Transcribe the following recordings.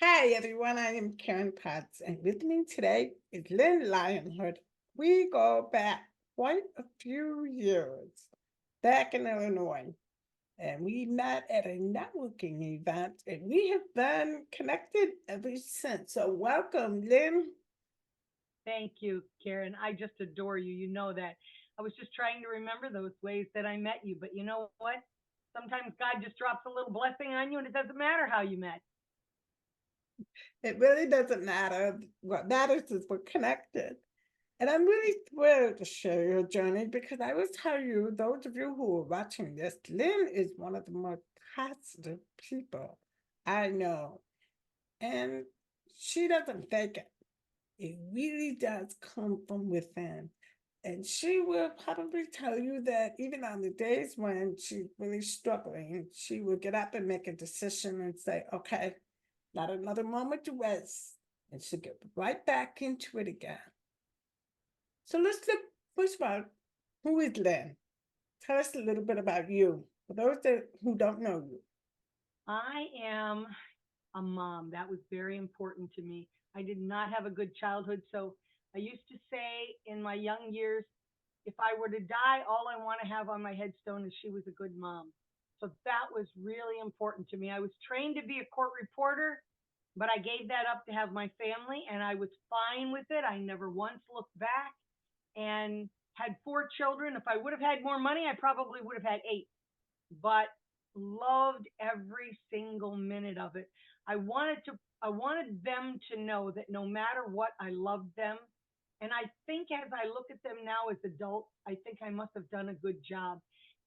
Hi, everyone. I am Karen Potts, and with me today is Lynn Lionhood. We go back quite a few years back in Illinois, and we met at a networking event, and we have been connected ever since. So, welcome, Lynn. Thank you, Karen. I just adore you. You know that. I was just trying to remember those ways that I met you, but you know what? Sometimes God just drops a little blessing on you and it doesn't matter how you met. It really doesn't matter. What matters is we're connected. And I'm really thrilled to share your journey because I will tell you, those of you who are watching this, Lynn is one of the most positive people I know. And she doesn't fake it. It really does come from within. And she will probably tell you that even on the days when she's really struggling, she will get up and make a decision and say, okay, not another moment to waste. And she'll get right back into it again. So let's look first of all, who is Lynn? Tell us a little bit about you. For those who don't know you. I am a mom. That was very important to me. I did not have a good childhood. So I used to say in my young years, if I were to die, all I want to have on my headstone is she was a good mom. So that was really important to me. I was trained to be a court reporter, but I gave that up to have my family and I was fine with it. I never once looked back and had four children. If I would have had more money, I probably would have had eight, but loved every single minute of it. I wanted them to know that no matter what, I loved them. And I think as I look at them now as adults, I think I must have done a good job.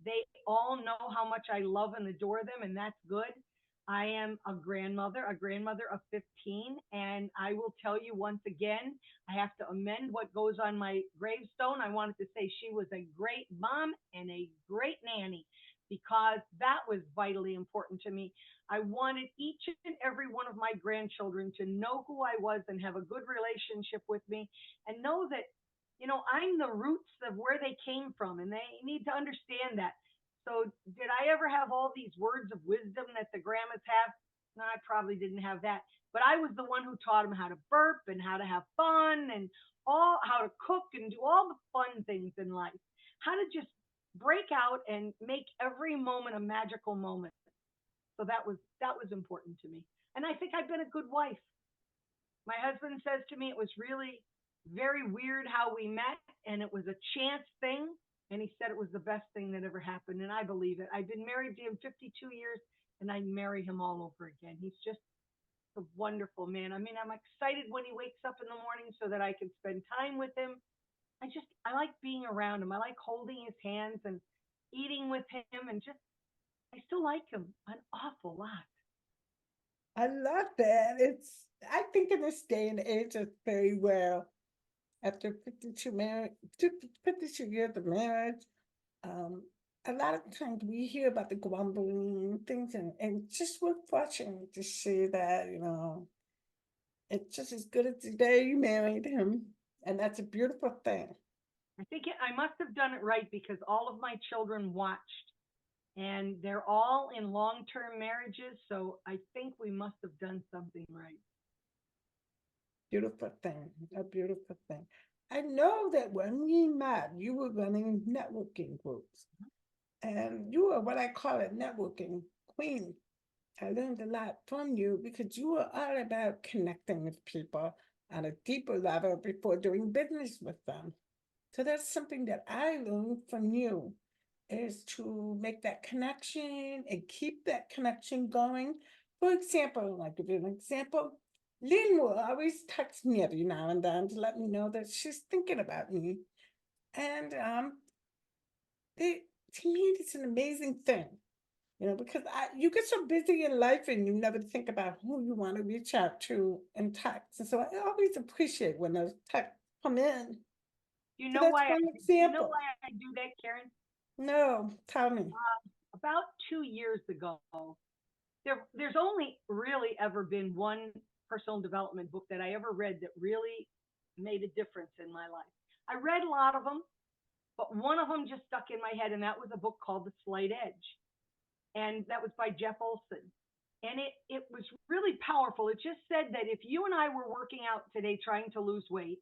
They all know how much I love and adore them, and that's good. I am a grandmother of 15, and I will tell you once again, I have to amend what goes on my gravestone. I wanted to say she was a great mom and a great nanny because that was vitally important to me. I wanted each and every one of my grandchildren to know who I was and have a good relationship with me and know that, I'm the roots of where they came from and they need to understand that. So, did I ever have all these words of wisdom that the grandmas have? No, I probably didn't have that. But I was the one who taught them how to burp and how to have fun and all how to cook and do all the fun things in life. How to just break out and make every moment a magical moment. So that was important to me. And I think I've been a good wife. My husband says to me it was really very weird how we met and it was a chance thing. And he said it was the best thing that ever happened. And I believe it. I've been married to him 52 years and I'd marry him all over again. He's just a wonderful man. I mean, I'm excited when he wakes up in the morning so that I can spend time with him. I like being around him. I like holding his hands and eating with him and just, I still like him an awful lot. I love that. I think in this day and age, it's very well. After 52 years of marriage, um, a lot of times we hear about the grumbling things, and it's just refreshing to see that, it's just as good as the day you married him. And that's a beautiful thing. I must have done it right because all of my children watched and they're all in long term marriages. So I think we must have done something right. Beautiful thing. A beautiful thing. I know that when we met, you were running networking groups, and you were what I call a networking queen. I learned a lot from you because you were all about connecting with people on a deeper level before doing business with them. So that's something that I learned from you is to make that connection and keep that connection going. For example, I'll give you an example. Lynn will always text me every now and then to let me know that she's thinking about me. And it, to me, it's an amazing thing, because you get so busy in life and you never think about who you want to reach out to in text. And so I always appreciate when those texts come in. So that's one Do you know example. why I do that, Karen? No, tell me. About 2 years ago, there's only really ever been one personal development book that I ever read that really made a difference in my life. I read a lot of them, but one of them just stuck in my head, and that was a book called The Slight Edge. And that was by Jeff Olson. And it was really powerful. It just said that if you and I were working out today trying to lose weight,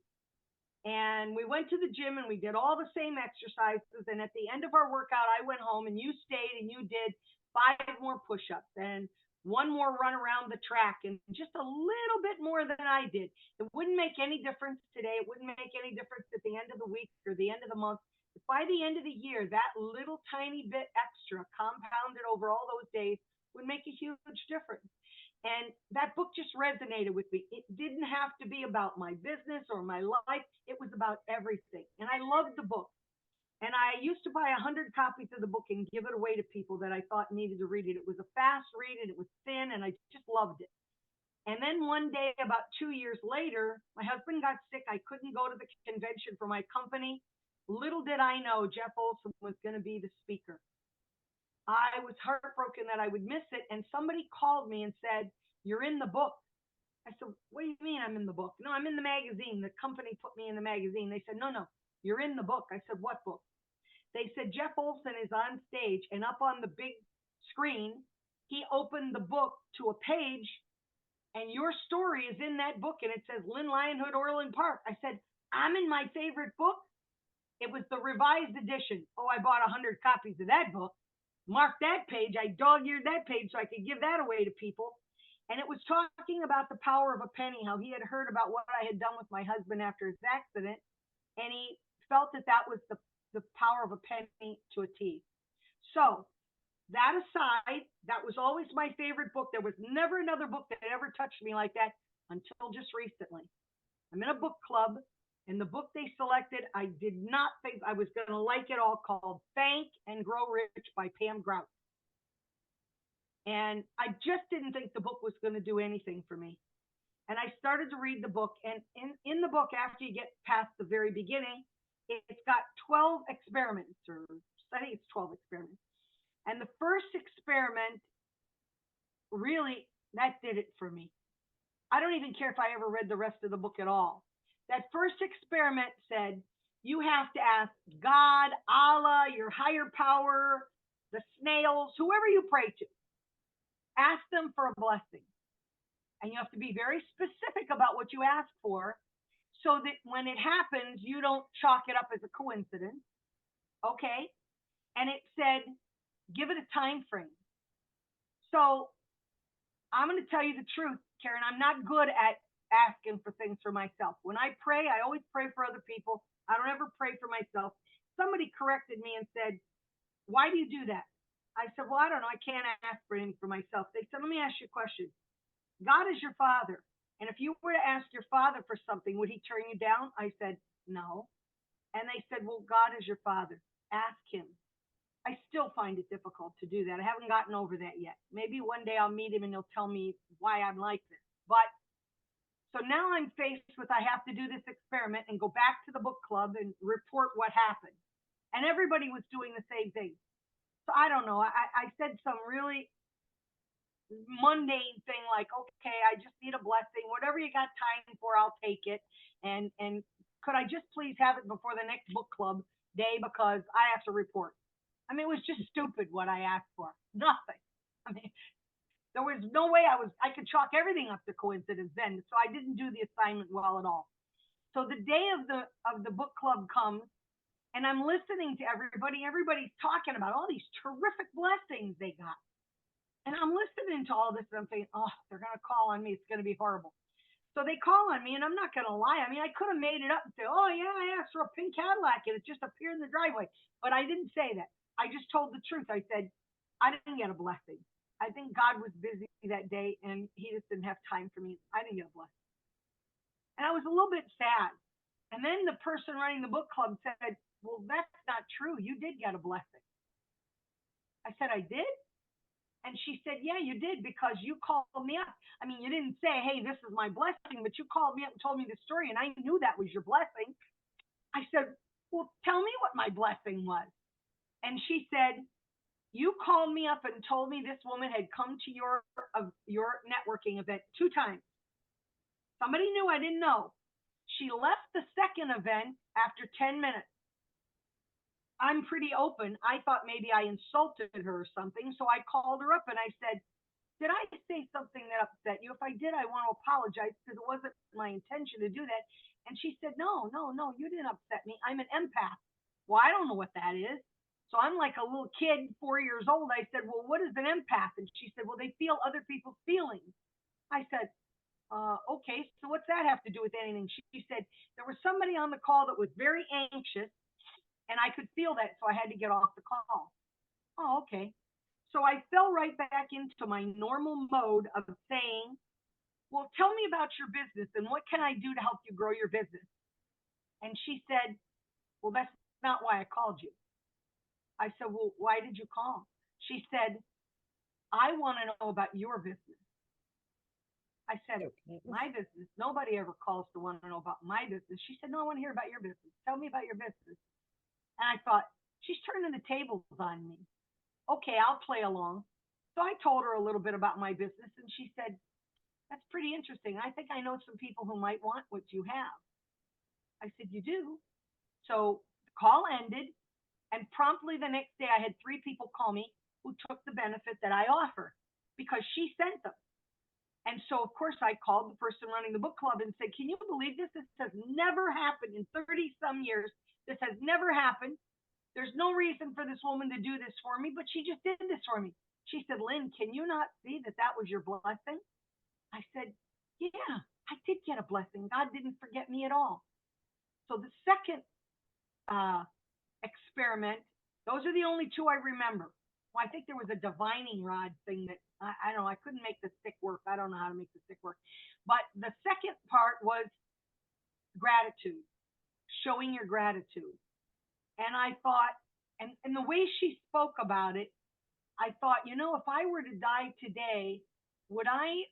and we went to the gym and we did all the same exercises, and at the end of our workout I went home and you stayed and you did 5 more push-ups and one more run around the track and just a little bit more than I did, it wouldn't make any difference today, it wouldn't make any difference at the end of the week or the end of the month. If by the end of the year that little tiny bit extra compounded over all those days would make a huge difference. And that book just resonated with me. It didn't have to be about my business or my life. It was about everything. And I loved the book. And I used to buy 100 copies of the book and give it away to people that I thought needed to read it. It was a fast read and it was thin and I just loved it. And then one day, about 2 years later, my husband got sick. I couldn't go to the convention for my company. Little did I know Jeff Olson was going to be the speaker. I was heartbroken that I would miss it. And somebody called me and said, "You're in the book." I said, "What do you mean I'm in the book?" "No, I'm in the magazine. The company put me in the magazine." They said, "No, no, you're in the book." I said, "What book?" They said, "Jeff Olson is on stage and up on the big screen, he opened the book to a page and your story is in that book and it says Lynn Lionhood, Orland Park." I said, "I'm in my favorite book." It was the revised edition. Oh, I bought 100 copies of that book. Marked that page. I dog-eared that page so I could give that away to people. And it was talking about the power of a penny, how he had heard about what I had done with my husband after his accident. And he felt that that was the power of a penny to a T. So that aside, that was always my favorite book. There was never another book that ever touched me like that until just recently. I'm in a book club, and the book they selected, I did not think I was going to like it all, called Thank and Grow Rich by Pam Grout. And I just didn't think the book was going to do anything for me. And I started to read the book. And in the book, after you get past the very beginning, it's got 12 experiments, or I think it's 12 experiments. And the first experiment, really, that did it for me. I don't even care if I ever read the rest of the book at all. That first experiment said, you have to ask God, Allah, your higher power, the snails, whoever you pray to, ask them for a blessing. And you have to be very specific about what you ask for so that when it happens, you don't chalk it up as a coincidence. Okay? And it said, give it a time frame. So I'm going to tell you the truth, Karen. I'm not good at asking for things for myself. When I pray, I always pray for other people. I don't ever pray for myself. Somebody corrected me and said, "Why do you do that?" I said, "Well, I don't know. I can't ask for anything for myself." They said, "Let me ask you a question. God is your father. And if you were to ask your father for something, would he turn you down?" I said, "No." And they said, "Well, God is your father. Ask him." I still find it difficult to do that. I haven't gotten over that yet. Maybe one day I'll meet him and he'll tell me why I'm like this. But so now I'm faced with, I have to do this experiment and go back to the book club and report what happened. And everybody was doing the same thing. So I don't know. I said some really mundane thing like, "Okay, I just need a blessing. Whatever you got time for, I'll take it. And could I just please have it before the next book club day because I have to report." I mean, it was just stupid what I asked for. Nothing. I mean, there was no way I could chalk everything up to coincidence then. So I didn't do the assignment well at all. So the day of the book club comes and I'm listening to everybody. Everybody's talking about all these terrific blessings they got. And I'm listening to all this and I'm thinking, oh, they're going to call on me. It's going to be horrible. So they call on me, and I'm not going to lie. I mean, I could have made it up and say, "Oh, yeah, I asked for a pink Cadillac, and it just appeared in the driveway." But I didn't say that. I just told the truth. I said, I didn't get a blessing. I think God was busy that day, and he just didn't have time for me. I didn't get a blessing. And I was a little bit sad. And then the person running the book club said, "Well, that's not true. You did get a blessing." I said, "I did?" And she said, "Yeah, you did, because you called me up. I mean, you didn't say, 'Hey, this is my blessing,' but you called me up and told me the story, and I knew that was your blessing." I said, "Well, tell me what my blessing was." And she said, "You called me up and told me this woman had come to your networking event 2 times. Somebody knew I didn't know. She left the second event after 10 minutes. I'm pretty open. I thought maybe I insulted her or something. So I called her up and I said, did I say something that upset you? If I did, I want to apologize because it wasn't my intention to do that. And she said, no, no, no, you didn't upset me. I'm an empath. Well, I don't know what that is. So I'm like a little kid, 4 years old. I said, well, what is an empath? And she said, well, they feel other people's feelings. I said, okay, so what's that have to do with anything? She said, there was somebody on the call that was very anxious and I could feel that. So I had to get off the call. Oh, okay. So I fell right back into my normal mode of saying, well, tell me about your business and what can I do to help you grow your business? And she said, well, that's not why I called you. I said, well, why did you call? She said, I want to know about your business. I said, Okay. my business? Nobody ever calls to want to know about my business. She said, no, I want to hear about your business. Tell me about your business. And I thought, she's turning the tables on me. Okay, I'll play along. So I told her a little bit about my business, and she said, that's pretty interesting. I think I know some people who might want what you have. I said, you do? So the call ended, and promptly the next day, I had 3 people call me who took the benefit that I offer because she sent them. And so, of course, I called the person running the book club and said, can you believe this? This has never happened in 30 some years. This has never happened. There's no reason for this woman to do this for me, but she just did this for me. She said, Lynn, can you not see that that was your blessing? I said, yeah, I did get a blessing. God didn't forget me at all. So the second uh, experiment, those are the only 2 I remember. Well, I think there was a divining rod thing that I don't know. I couldn't make the stick work. I don't know how to make the stick work. But the second part was gratitude, showing your gratitude. And I thought, and the way she spoke about it, I thought, if I were to die today, would I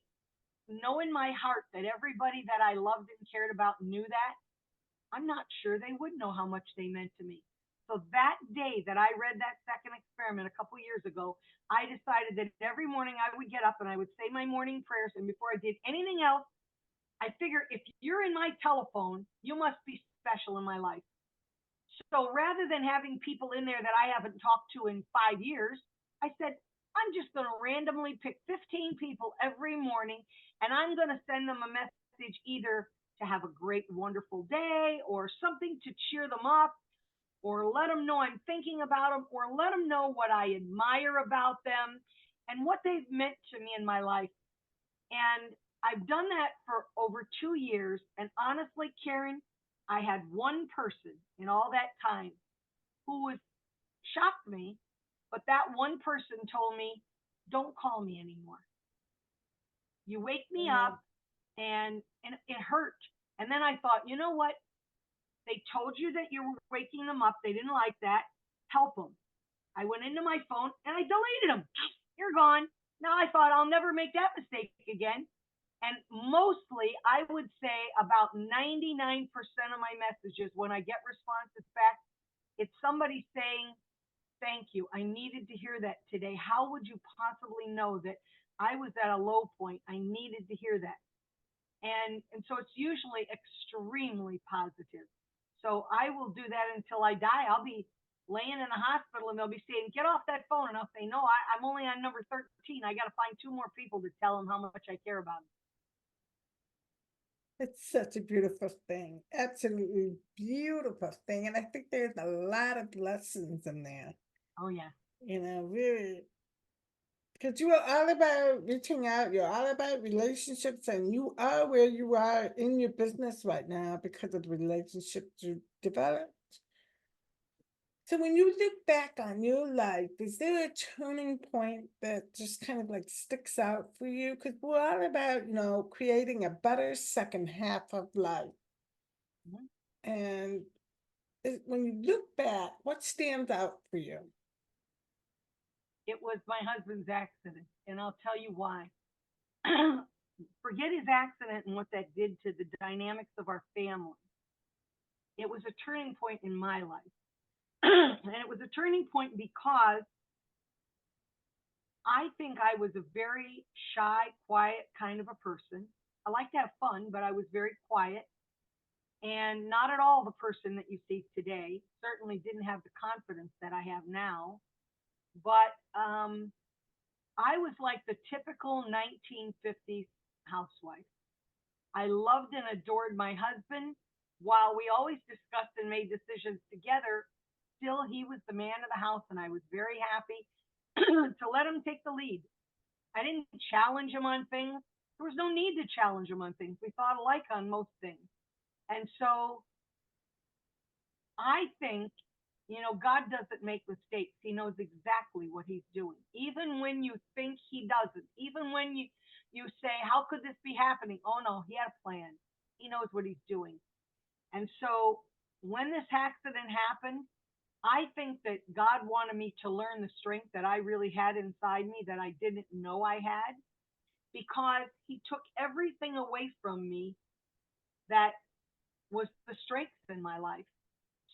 know in my heart that everybody that I loved and cared about knew that? I'm not sure they would know how much they meant to me. So that day that I read that second experiment a couple years ago, I decided that every morning I would get up and I would say my morning prayers. And before I did anything else, I figure if you're in my telephone, you must be special in my life. So rather than having people in there that I haven't talked to in 5 years, I said, I'm just going to randomly pick 15 people every morning and I'm going to send them a message either to have a great, wonderful day or something to cheer them up or let them know I'm thinking about them or let them know what I admire about them and what they've meant to me in my life. And I've done that for over 2 years. And honestly, Karen, I had one person in all that time who was shocked me, but that one person told me, don't call me anymore. You wake me Amen. up and it hurt. And then I thought, you know what? They told you that you were waking them up. They didn't like that. Help them. I went into my phone and I deleted them. You're gone. Now I thought I'll never make that mistake again. And mostly, I would say about 99% of my messages, when I get responses back, it's somebody saying, thank you. I needed to hear that today. How would you possibly know that I was at a low point? I needed to hear that. And so it's usually extremely positive. So I will do that until I die. I'll be laying in the hospital and they'll be saying, get off that phone. And I'll say, no, I'm only on number 13. I got to find 2 more people to tell them how much I care about them. It's such a beautiful thing. Absolutely beautiful thing. And I think there's a lot of lessons in there. Oh, yeah. Really. Because you are all about reaching out, you're all about relationships, and you are where you are in your business right now because of the relationships you developed. So when you look back on your life, is there a turning point that just kind of like sticks out for you? Because we're all about, creating a better second half of life. Mhm. And when you look back, what stands out for you? It was my husband's accident. And I'll tell you why. Forget his accident and what that did to the dynamics of our family. It was a turning point in my life. And it was a turning point because I think I was a very shy, quiet kind of a person. I like to have fun, but I was very quiet and not at all the person that you see today. Certainly didn't have the confidence that I have now. But I was like the typical 1950s housewife. I loved and adored my husband. While we always discussed and made decisions together, still he was the man of the house, and I was very happy to let him take the lead. I didn't challenge him on things. There was no need to challenge him on things. We thought alike on most things. And so I think, God doesn't make mistakes. He knows exactly what he's doing. Even when you think he doesn't, even when you say, how could this be happening? Oh no, he had a plan. He knows what he's doing. And so when this accident happened, I think that God wanted me to learn the strength that I really had inside me that I didn't know I had, because he took everything away from me that was the strengths in my life.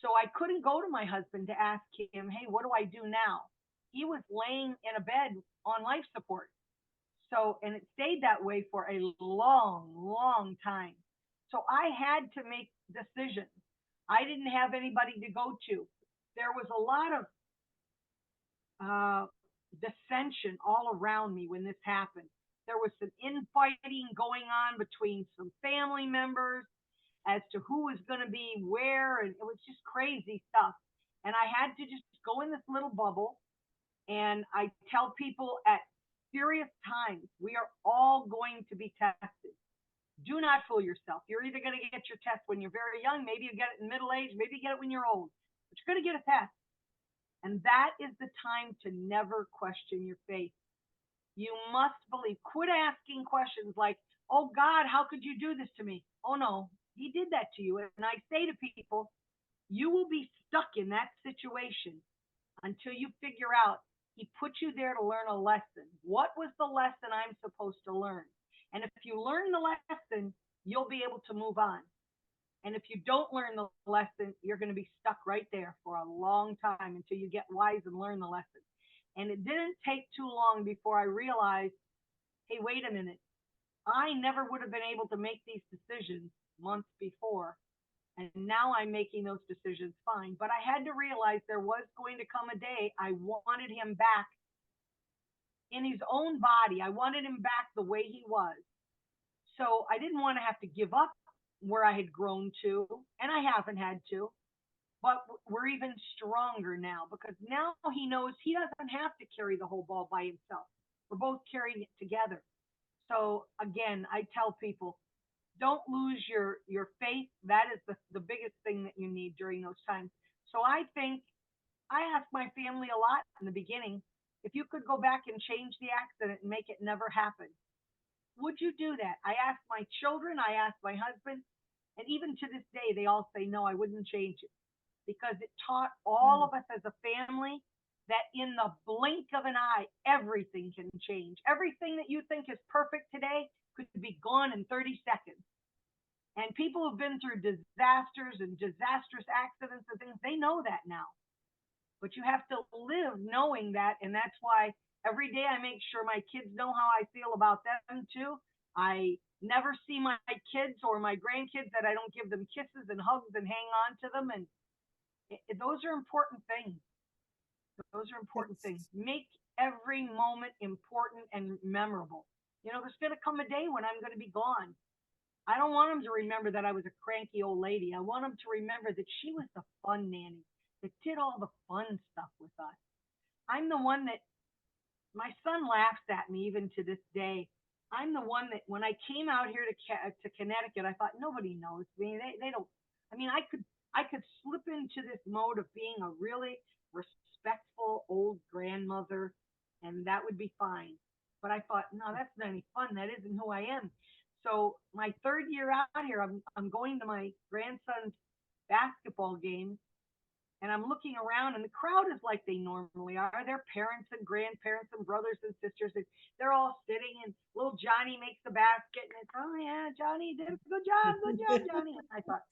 So I couldn't go to my husband to ask him, hey, what do I do now? He was laying in a bed on life support. So, and it stayed that way for a long, long time. So I had to make decisions. I didn't have anybody to go to. There was a lot of uh, dissension all around me when this happened. There was some infighting going on between some family members as to who was going to be where, and it was just crazy stuff. And I had to just go in this little bubble. And I tell people at serious times, we are all going to be tested. Do not fool yourself. You're either going to get your test when you're very young, maybe you get it in middle age, maybe you get it when you're old, but you're going to get a test. And that is the time to never question your faith. You must believe. Quit asking questions like, oh God, how could you do this to me? Oh no, he did that to you. And I say to people, you will be stuck in that situation until you figure out he put you there to learn a lesson. What was the lesson I'm supposed to learn? And if you learn the lesson, you'll be able to move on. And if you don't learn the lesson, you're going to be stuck right there for a long time until you get wise and learn the lesson. And it didn't take too long before I realized, hey, wait a minute. I never would have been able to make these decisions months before. And now I'm making those decisions fine. But I had to realize there was going to come a day I wanted him back in his own body. I wanted him back the way he was. So I didn't want to have to give up where I had grown to, and I haven't had to, but we're even stronger now because now he knows he doesn't have to carry the whole ball by himself. We're both carrying it together. So again, I tell people, don't lose your faith. That is the biggest thing that you need during those times. So I think I asked my family a lot in the beginning, if you could go back and change the accident and make it never happen, would you do that? I asked my children, I asked my husband, and even to this day, they all say, no, I wouldn't change it because it taught all Mm. of us as a family that in the blink of an eye, everything can change. Everything that you think is perfect today could be gone in 30 seconds. And people who've been through disasters and disastrous accidents and things, they know that now. But you have to live knowing that. And that's why every day I make sure my kids know how I feel about them too. I never see my kids or my grandkids that I don't give them kisses and hugs and hang on to them. And those are important things. Those are important Yes. things. Make every moment important and memorable. There's going to come a day when I'm going to be gone. I don't want them to remember that I was a cranky old lady. I want them to remember that she was the fun nanny that did all the fun stuff with us. I'm the one that my son laughs at me even to this day. I'm the one that when I came out here to Connecticut, I thought nobody knows me. They don't. I mean, I could slip into this mode of being a really respectful old grandmother, and that would be fine. But I thought, no, that's not any fun. That isn't who I am. So my third year out here, I'm going to my grandson's basketball game, and I'm looking around, and the crowd is like they normally are. Their parents and grandparents and brothers and sisters, and they're all sitting, and little Johnny makes the basket, and it's, oh yeah, Johnny did a good job, Johnny. And I thought,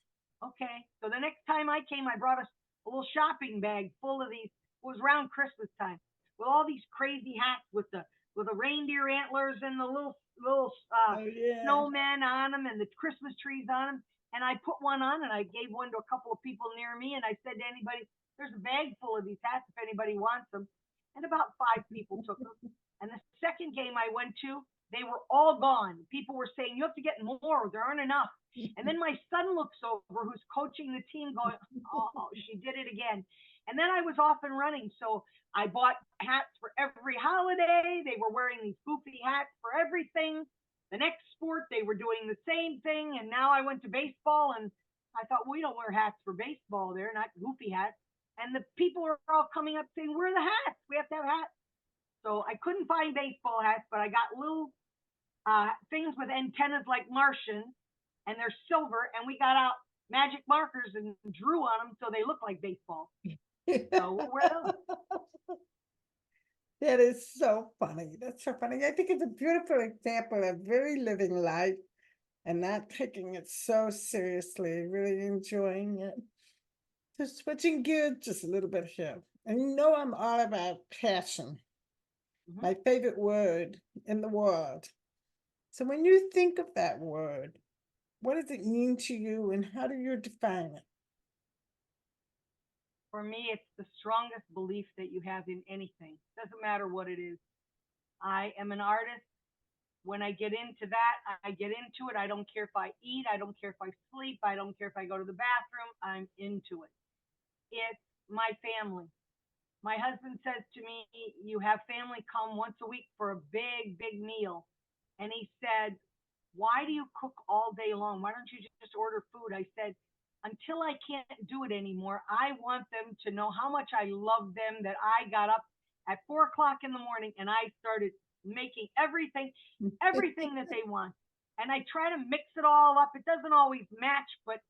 okay. So the next time I came, I brought a little shopping bag full of these. It was around Christmas time with all these crazy hats with the reindeer antlers and the little Oh, yeah. snowmen on them and the Christmas trees on them. And I put one on and I gave one to a couple of people near me. And I said to anybody, there's a bag full of these hats if anybody wants them. And about 5 people took them. And the second game I went to, they were all gone. People were saying, you have to get more, there aren't enough. And then my son looks over, who's coaching the team, going, oh, she did it again. And then I was off and running. So I bought hats for every holiday. They were wearing these goofy hats for everything. The next sport, they were doing the same thing. And now I went to baseball, and I thought, we don't wear hats for baseball. They're not goofy hats. And the people are all coming up saying, where are the hats? We have to have hats. So I couldn't find baseball hats, but I got little things with antennas like Martian, and they're silver. And we got out magic markers and drew on them so they look like baseball. So we'll wear those. That is so funny. That's so funny. I think it's a beautiful example of really living life and not taking it so seriously, really enjoying it. Just switching gears just a little bit here. And you know I'm all about passion, my favorite word in the world. So when you think of that word, what does it mean to you and how do you define it? For me, it's the strongest belief that you have in anything. Doesn't matter what it is. I am an artist. When I get into that, I get into it. I don't care if I eat. I don't care if I sleep. I don't care if I go to the bathroom. I'm into it. It's my family. My husband says to me, you have family come once a week for a big, big meal. And he said, why do you cook all day long? Why don't you just order food? I said, until I can't do it anymore, I want them to know how much I love them, that I got up at 4 o'clock in the morning and I started making everything that they want. And I try to mix it all up. It doesn't always match, but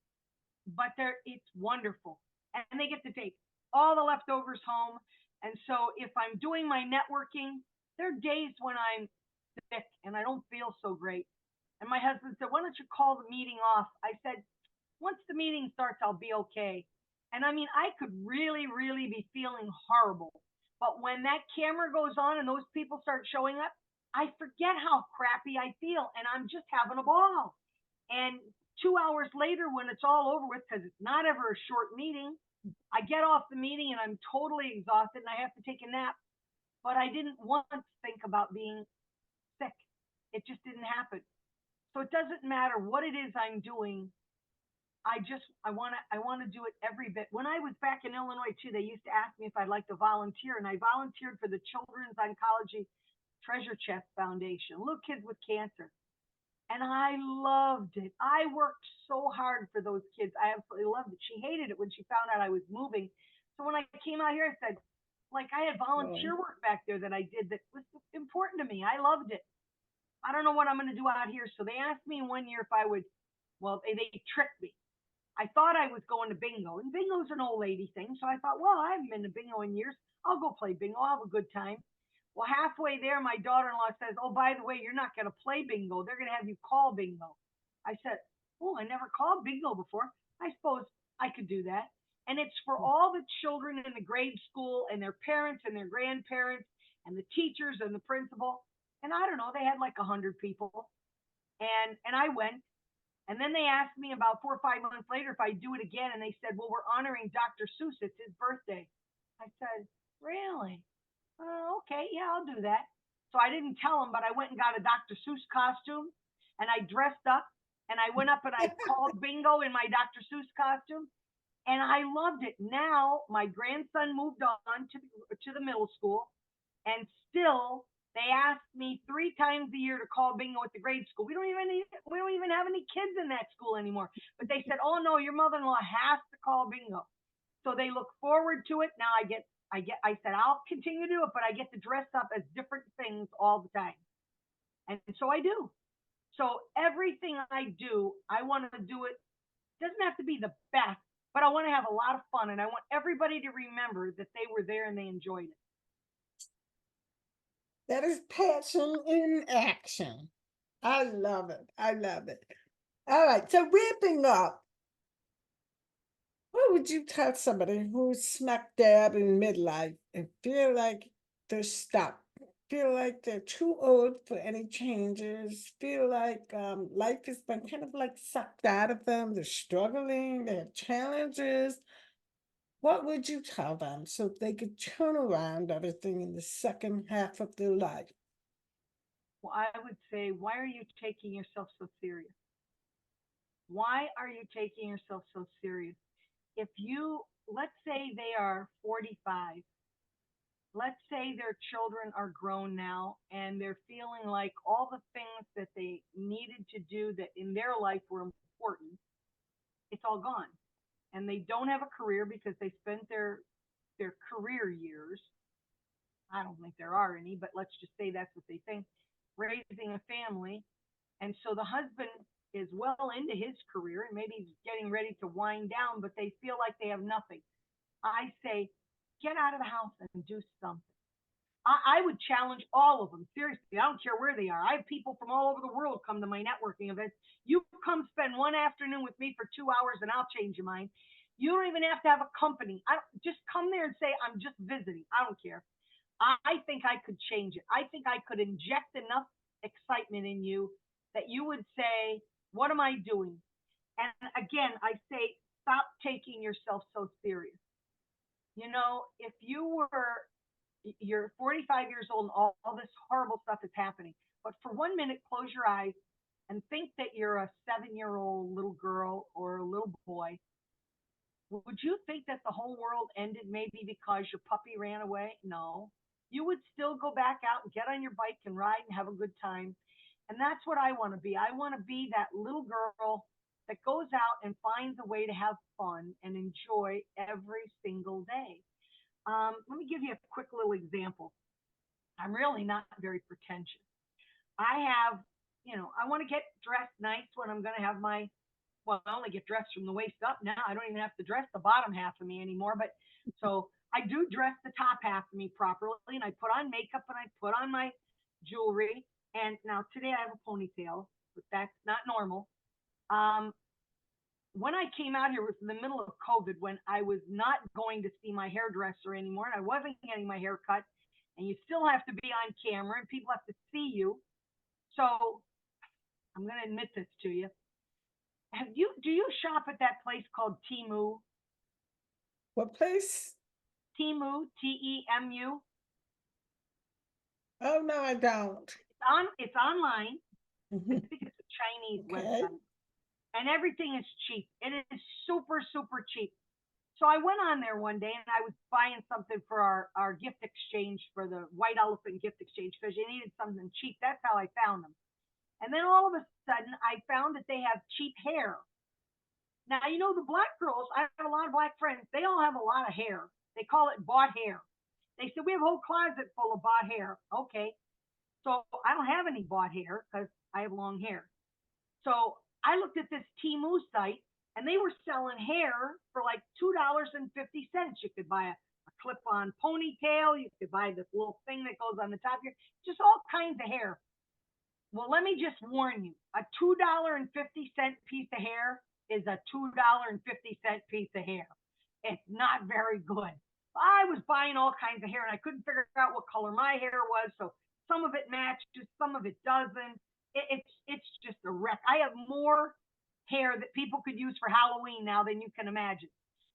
it's wonderful. And they get to take all the leftovers home. And so if I'm doing my networking, there are days when I'm sick and I don't feel so great. And my husband said, why don't you call the meeting off? I said, once the meeting starts, I'll be okay. And I mean, I could really, really be feeling horrible. But when that camera goes on and those people start showing up, I forget how crappy I feel and I'm just having a ball. And 2 hours later, when it's all over with, because it's not ever a short meeting, I get off the meeting and I'm totally exhausted and I have to take a nap. But I didn't once think about being sick. It just didn't happen. So it doesn't matter what it is I'm doing. I want to do it every bit. When I was back in Illinois too, they used to ask me if I'd like to volunteer, and I volunteered for the Children's Oncology Treasure Chest Foundation, little kids with cancer. And I loved it. I worked so hard for those kids. I absolutely loved it. She hated it when she found out I was moving. So when I came out here, I said, like, I had volunteer work back there that I did that was important to me. I loved it. I don't know what I'm going to do out here. So they asked me 1 year if I would, well, they tricked me. I thought I was going to bingo, and bingo's an old lady thing. So I thought, well, I haven't been to bingo in years. I'll go play bingo. I'll have a good time. Well, halfway there, my daughter-in-law says, oh, by the way, you're not going to play bingo. They're going to have you call bingo. I said, oh, I never called bingo before. I suppose I could do that. And it's for all the children in the grade school and their parents and their grandparents and the teachers and the principal. And I don't know, they had like 100 people. And I went. And then they asked me about 4 or 5 months later if I'd do it again. And they said, well, we're honoring Dr. Seuss. It's his birthday. I said, really? Oh, okay. Yeah, I'll do that. So I didn't tell him, but I went and got a Dr. Seuss costume and I dressed up and I went up and I called bingo in my Dr. Seuss costume. And I loved it. Now my grandson moved on to the middle school, and still they ask me 3 times a year to call bingo at the grade school. We don't even have any kids in that school anymore. But they said, oh no, your mother-in-law has to call bingo. So they look forward to it. Now I said, I'll continue to do it, but I get to dress up as different things all the time. And so I do. So everything I do, I want to do it. Doesn't have to be the best, but I want to have a lot of fun. And I want everybody to remember that they were there and they enjoyed it. That is passion in action. I love it. I love it. All right. So wrapping up, what would you tell somebody who's smack dab in midlife and feel like they're stuck? Feel like they're too old for any changes, feel like life has been kind of like sucked out of them, they're struggling, they have challenges. What would you tell them so they could turn around everything in the second half of their life? Well, I would say, why are you taking yourself so serious? Why are you taking yourself so serious? If you, let's say they are 45, let's say their children are grown now and they're feeling like all the things that they needed to do that in their life were important, it's all gone. And they don't have a career because they spent their career years, I don't think there are any, but let's just say that's what they think, raising a family. And so the husband is well into his career and maybe he's getting ready to wind down, but they feel like they have nothing. I say, get out of the house and do something. I would challenge all of them. Seriously, I don't care where they are. I have people from all over the world come to my networking events. You come spend one afternoon with me for 2 hours and I'll change your mind. You don't even have to have a company. Just come there and say, I'm just visiting. I don't care. I think I could change it. I think I could inject enough excitement in you that you would say, what am I doing? And again, I say, stop taking yourself so serious. You know, if you're 45 years old and all this horrible stuff is happening, but for 1 minute, close your eyes and think that you're a 7-year-old little girl or a little boy. Would you think that the whole world ended maybe because your puppy ran away? No. You would still go back out and get on your bike and ride and have a good time. And that's what I want to be. I want to be that little girl that goes out and finds a way to have fun and enjoy every single day. Let me give you a quick little example. I'm really not very pretentious. I have, I want to get dressed nice when I'm going to have my, well, I only get dressed from the waist up now. I don't even have to dress the bottom half of me anymore. But so I do dress the top half of me properly and I put on makeup and I put on my jewelry. And now today I have a ponytail, but that's not normal. Um, when I came out here, it was in the middle of COVID when I was not going to see my hairdresser anymore and I wasn't getting my hair cut. And you still have to be on camera and people have to see you. So I'm going to admit this to you. Do you shop at that place called Temu? What place? Temu, Temu. Oh, no, I don't. It's online. I Mhm. think it's a Chinese Okay. website. And everything is cheap. It is super, super cheap. So I went on there one day and I was buying something for our gift exchange for the White Elephant gift exchange because you needed something cheap. That's how I found them. And then all of a sudden I found that they have cheap hair. Now, the black girls, I have a lot of black friends, they all have a lot of hair. They call it bought hair. They said, we have a whole closet full of bought hair. Okay. So I don't have any bought hair because I have long hair. So I looked at this Temu site and they were selling hair for like $2.50. You could buy a clip on ponytail. You could buy this little thing that goes on the top here, just all kinds of hair. Well, let me just warn you, a $2.50 piece of hair is a $2.50 piece of hair. It's not very good. I was buying all kinds of hair and I couldn't figure out what color my hair was. So some of it matches, some of it doesn't. It's just a wreck. I have more hair that people could use for Halloween now than you can imagine.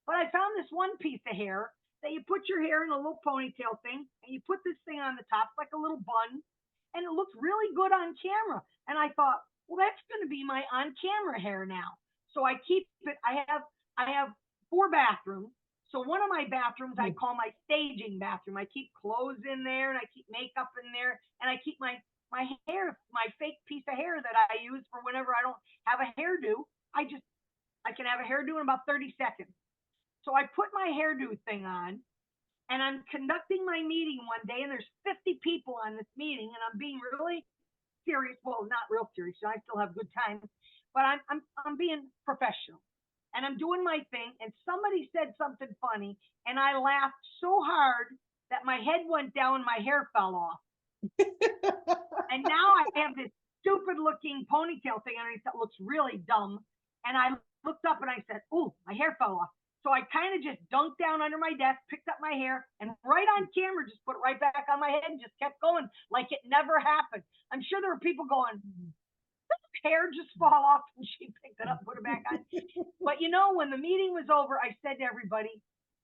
But I found this one piece of hair that you put your hair in a little ponytail thing and you put this thing on the top like a little bun and it looks really good on camera. And I thought, well, that's going to be my on camera hair now. So I keep it. I have 4 bathrooms. So one of my bathrooms I call my staging bathroom. I keep clothes in there and I keep makeup in there and I keep my hair, my fake piece of hair that I use for whenever I don't have a hairdo. I can have a hairdo in about 30 seconds. So I put my hairdo thing on and I'm conducting my meeting one day, and there's 50 people on this meeting, and I'm being really serious. Well, not real serious. I still have good time, but I'm being professional, and I'm doing my thing. And somebody said something funny, and I laughed so hard that my head went down, and my hair fell off, and now I have this stupid looking ponytail thing underneath that looks really dumb. And I looked up and I said, "Ooh, my hair fell off." So I kind of just dunked down under my desk, picked up my hair, and right on camera, just put it right back on my head and just kept going like it never happened. I'm sure there were people going, hair just fall off, and she picked it up, put it back on. But when the meeting was over, I said to everybody,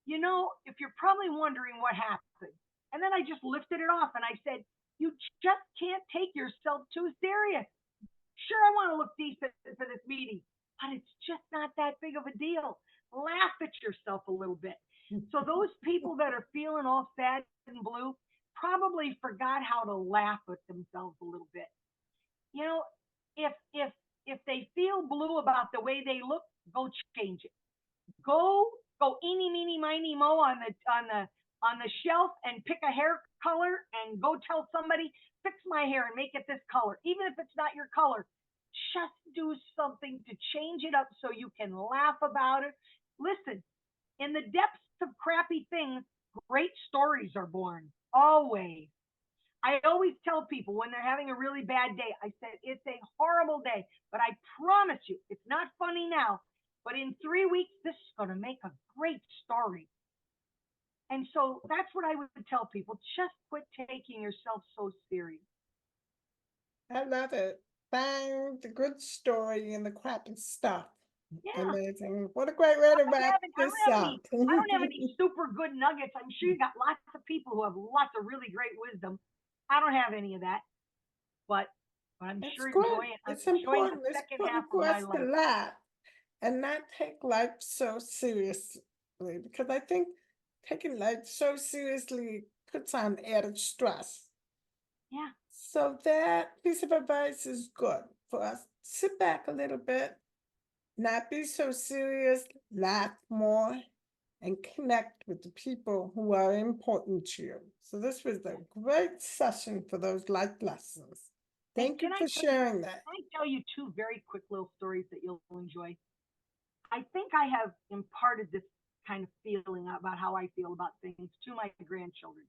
if you're probably wondering what happened, and then I just lifted it off and I said, You just can't take yourself too serious. Sure, I want to look decent for this meeting, but it's just not that big of a deal. Laugh at yourself a little bit. So those people that are feeling all sad and blue probably forgot how to laugh at themselves a little bit. You know, if they feel blue about the way they look, go change it. Go go eeny meeny miny mo on the shelf and pick a hair color and go tell somebody fix my hair and make it this color, even if it's not your color. Just do something to change it up so you can laugh about it. Listen, in the depths of crappy things, great stories are born. Always. I always tell people when they're having a really bad day, I said, it's a horrible day, but I promise you, it's not funny now, but in 3 weeks, this is going to make a great story. And so that's what I would tell people. Just quit taking yourself so serious. I love it. Find the good story in the crappy stuff. Yeah. Amazing. What a great way to wrap I this don't have any up. I don't have any super good nuggets. I'm sure you got lots of people who have lots of really great wisdom. I don't have any of that, but I'm It's sure good. I'm It's enjoying the important. It's second half important of for my us to life. laugh and not take life so seriously because I think taking life so seriously puts on added stress. Yeah. So that piece of advice is good for us. Sit back a little bit, not be so serious, laugh more, and connect with the people who are important to you. So this was a great session for those life lessons. And Thank you for sharing that. can I tell you two very quick little stories that you'll enjoy? I think I have imparted this kind of feeling about how I feel about things to my grandchildren.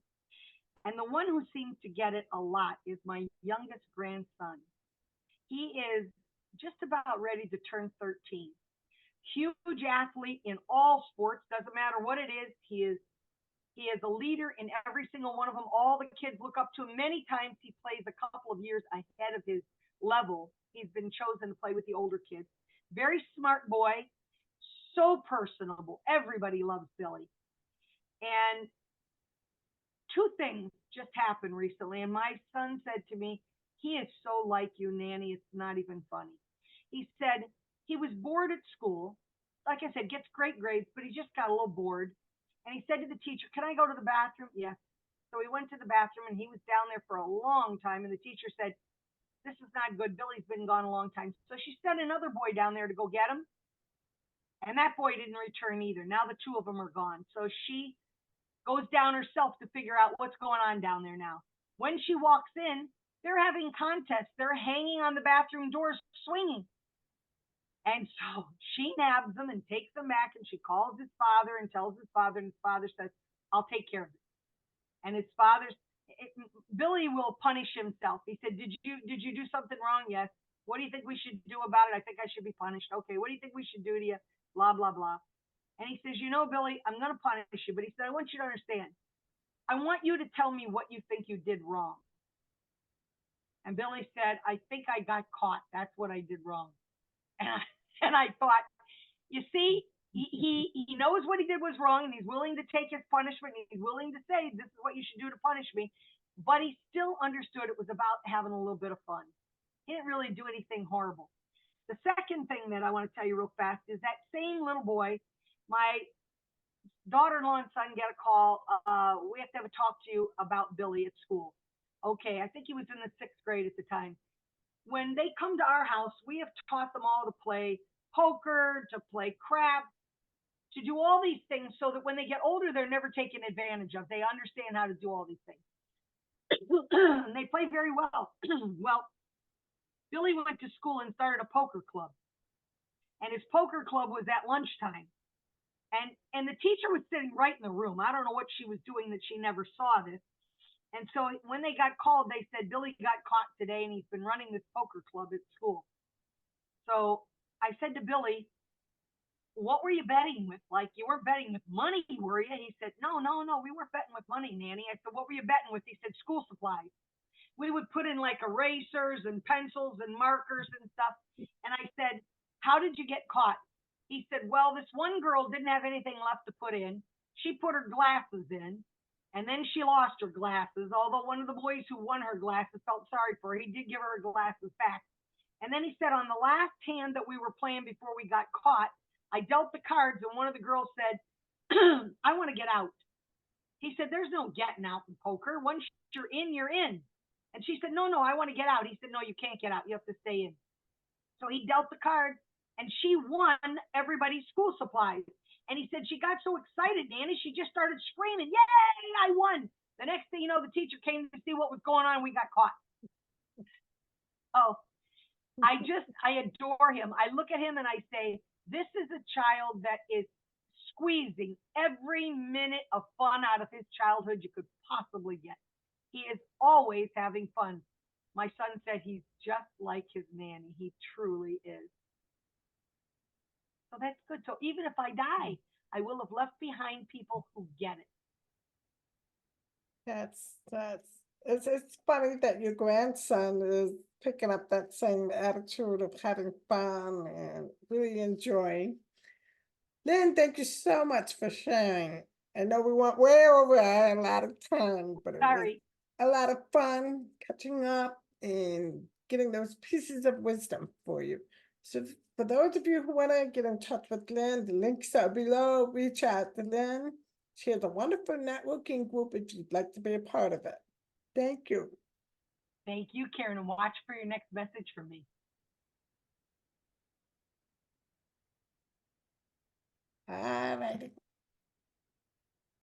And the one who seems to get it a lot is my youngest grandson. He is just about ready to turn 13. Huge athlete in all sports, doesn't matter what it is. He is a leader in every single one of them. All the kids look up to him. Many times he plays a couple of years ahead of his level. He's been chosen to play with the older kids. Very smart boy, so personable. Everybody loves Billy. And two things just happened recently. And my son said to me, he is so like you, Nanny. It's not even funny. He said he was bored at school. Like I said, gets great grades, but he just got a little bored. And he said to the teacher, can I go to the bathroom? Yes. So he went to the bathroom and he was down there for a long time. And the teacher said, this is not good. Billy's been gone a long time. So she sent another boy down there to go get him. And that boy didn't return either. Now the two of them are gone. So she goes down herself to figure out what's going on down there now. When she walks in, they're having contests. They're hanging on the bathroom doors, swinging. And so she nabs them and takes them back, and she calls his father and tells his father, and his father says, I'll take care of it. And his father's, Billy will punish himself. He said, did you do something wrong? Yes. What do you think we should do about it? I think I should be punished. Okay. What do you think we should do to you? Blah, blah, blah. And he says, Billy, I'm going to punish you. But he said, I want you to understand. I want you to tell me what you think you did wrong. And Billy said, I think I got caught. That's what I did wrong. And I thought, you see, he knows what he did was wrong, and he's willing to take his punishment. And he's willing to say, this is what you should do to punish me. But he still understood it was about having a little bit of fun. He didn't really do anything horrible. The second thing that I want to tell you real fast is that same little boy, my daughter-in-law and son get a call. We have to have a talk to you about Billy at school. Okay, I think he was in the 6th grade at the time. When they come to our house, we have taught them all to play poker, to play craps, to do all these things so that when they get older, they're never taken advantage of. They understand how to do all these things. And they play very well. Well, Billy went to school and started a poker club. And his poker club was at lunchtime. And the teacher was sitting right in the room. I don't know what she was doing that she never saw this. And so when they got called, they said, Billy got caught today and he's been running this poker club at school. So I said to Billy, what were you betting with? Like, you weren't betting with money, were you? He said, no, we weren't betting with money, Nanny. I said, what were you betting with? He said, school supplies. We would put in like erasers and pencils and markers and stuff. And I said, how did you get caught? He said, well, this one girl didn't have anything left to put in. She put her glasses in. And then she lost her glasses, although one of the boys who won her glasses felt sorry for her. He did give her her glasses back. And then he said on the last hand that we were playing before we got caught, I dealt the cards and one of the girls said, I want to get out. He said, there's no getting out in poker. Once you're in, you're in. And she said, no, no, I want to get out. He said, no, you can't get out. You have to stay in. So he dealt the cards and she won everybody's school supplies. And he said she got so excited, Nanny, she just started screaming, yay, I won. The next thing you know, the teacher came to see what was going on. We got caught. Oh, I adore him. I look at him and I say, this is a child that is squeezing every minute of fun out of his childhood you could possibly get. He is always having fun. My son said he's just like his nanny. He truly is. So that's good. So even if I die, I will have left behind people who get it. That's it's funny that your grandson is picking up that same attitude of having fun and really enjoying. Lynn, thank you so much for sharing. I know we went way over a lot of time, but it was Sorry. a lot of fun catching up and getting those pieces of wisdom for you. So for those of you who want to get in touch with Lynn, the links are below. Reach out to Lynn. She has a wonderful networking group if you'd like to be a part of it. Thank you. Thank you, Karen, and watch for your next message from me. All righty.